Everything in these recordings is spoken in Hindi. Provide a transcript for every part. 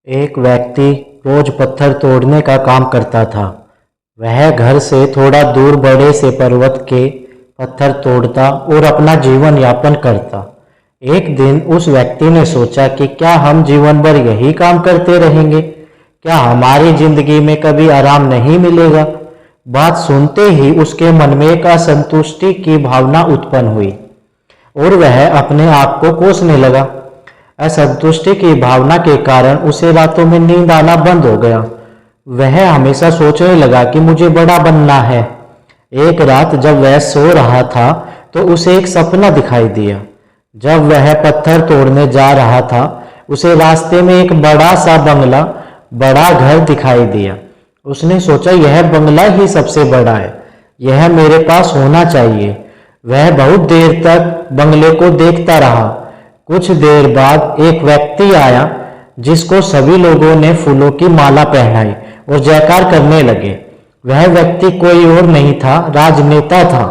एक व्यक्ति रोज पत्थर तोड़ने का काम करता था। वह घर से थोड़ा दूर बड़े से पर्वत के पत्थर तोड़ता और अपना जीवन यापन करता। एक दिन उस व्यक्ति ने सोचा कि क्या हम जीवन भर यही काम करते रहेंगे? क्या हमारी जिंदगी में कभी आराम नहीं मिलेगा? बात सुनते ही उसके मन में एक असंतुष्टि की भावना उत्पन्न हुई और वह अपने आप को कोसने लगा। असंतुष्टि की भावना के कारण उसे रातों में नींद आना बंद हो गया। वह हमेशा सोचने लगा कि मुझे बड़ा बनना है। एक रात जब वह सो रहा था तो उसे एक सपना दिखाई दिया। जब वह पत्थर तोड़ने जा रहा था, उसे रास्ते में एक बड़ा सा बंगला, बड़ा घर दिखाई दिया। उसने सोचा यह बंगला ही सबसे बड़ा है, यह मेरे पास होना चाहिए। वह बहुत देर तक बंगले को देखता रहा। कुछ देर बाद एक व्यक्ति आया जिसको सभी लोगों ने फूलों की माला पहनाई और जयकार करने लगे। वह व्यक्ति कोई और नहीं था, राजनेता था।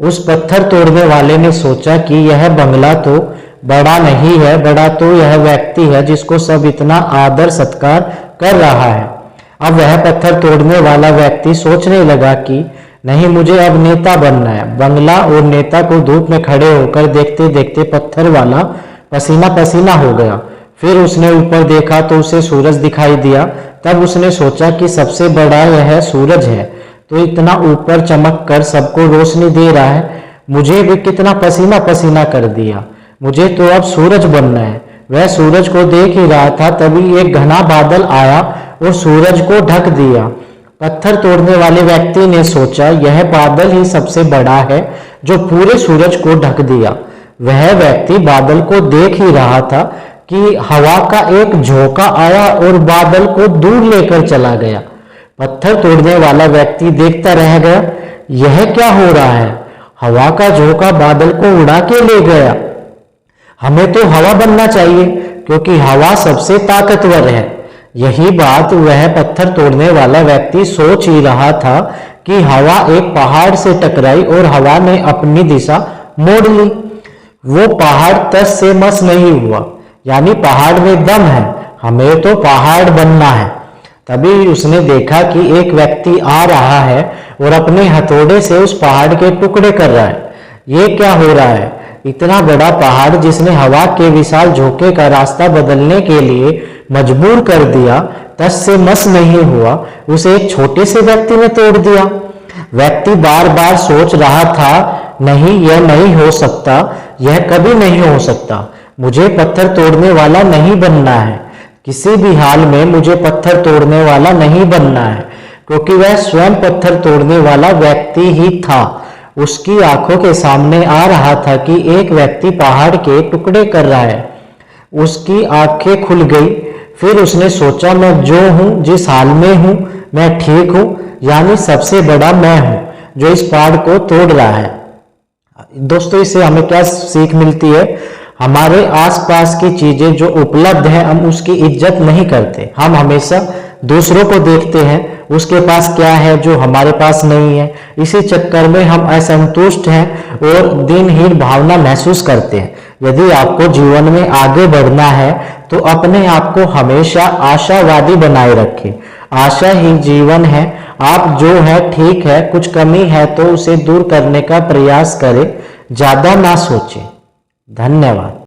उस पत्थर तोड़ने वाले ने सोचा कि यह बंगला तो बड़ा नहीं है, बड़ा तो यह व्यक्ति है जिसको सब इतना आदर सत्कार कर रहा है। अब वह पत्थर तोड़ने वाला व्यक्ति सोचने लगा कि नहीं, मुझे अब नेता बनना है। बंगला और नेता को धूप में खड़े होकर देखते देखते पत्थर वाला पसीना पसीना हो गया। फिर उसने ऊपर देखा तो उसे सूरज दिखाई दिया। तब उसने सोचा कि सबसे बड़ा यह सूरज है, तो इतना ऊपर चमक कर सबको रोशनी दे रहा है, मुझे भी कितना पसीना पसीना कर दिया। मुझे तो अब सूरज बनना है। वह सूरज को देख ही रहा था, तभी एक घना बादल आया और सूरज को ढक दिया। पत्थर तोड़ने वाले व्यक्ति ने सोचा यह बादल ही सबसे बड़ा है जो पूरे सूरज को ढक दिया। वह व्यक्ति बादल को देख ही रहा था कि हवा का एक झोंका आया और बादल को दूर लेकर चला गया। पत्थर तोड़ने वाला व्यक्ति देखता रह गया, यह क्या हो रहा है? हवा का झोंका बादल को उड़ा के ले गया। हमें तो हवा बनना चाहिए क्योंकि हवा सबसे ताकतवर है। यही बात वह पत्थर तोड़ने वाला व्यक्ति सोच ही रहा था कि हवा एक पहाड़ से टकराई और हवा ने अपनी दिशा मोड़ ली। वो पहाड़ तस से मस नहीं हुआ, यानी पहाड़ में दम है, हमें तो पहाड़ बनना है। तभी उसने देखा कि एक व्यक्ति आ रहा है और अपने हथौड़े से उस पहाड़ के टुकड़े कर रहा है। ये क्या हो रहा है? इतना बड़ा पहाड़ जिसने हवा के विशाल झोंके का रास्ता बदलने के लिए मजबूर कर दिया, तस से मस नहीं हुआ, उसे एक छोटे से व्यक्ति ने तोड़ दिया। व्यक्ति बार बार सोच रहा था, नहीं, यह नहीं हो सकता, यह कभी नहीं हो सकता। मुझे पत्थर तोड़ने वाला नहीं बनना है, किसी भी हाल में मुझे पत्थर तोड़ने वाला नहीं बनना है, क्योंकि वह स्वयं पत्थर तोड़ने वाला व्यक्ति ही था। उसकी आंखों के सामने आ रहा था कि एक व्यक्ति पहाड़ के टुकड़े कर रहा है। उसकी आंखें खुल गई। फिर उसने सोचा मैं जो हूं, जिस हाल में हूं, मैं ठीक हूं, यानी सबसे बड़ा मैं हूं जो इस पहाड़ को तोड़ रहा है। दोस्तों, इससे हमें क्या सीख मिलती है? हमारे आसपास की चीजें जो उपलब्ध है, हम उसकी इज्जत नहीं करते। हम हमेशा दूसरों को देखते हैं, उसके पास क्या है जो हमारे पास नहीं है। इसी चक्कर में हम असंतुष्ट हैं और दिनहीन भावना महसूस करते हैं। यदि आपको जीवन में आगे बढ़ना है तो अपने आप को हमेशा आशावादी बनाए रखें। आशा ही जीवन है। आप जो है ठीक है, कुछ कमी है तो उसे दूर करने का प्रयास करें, ज्यादा ना सोचें। धन्यवाद।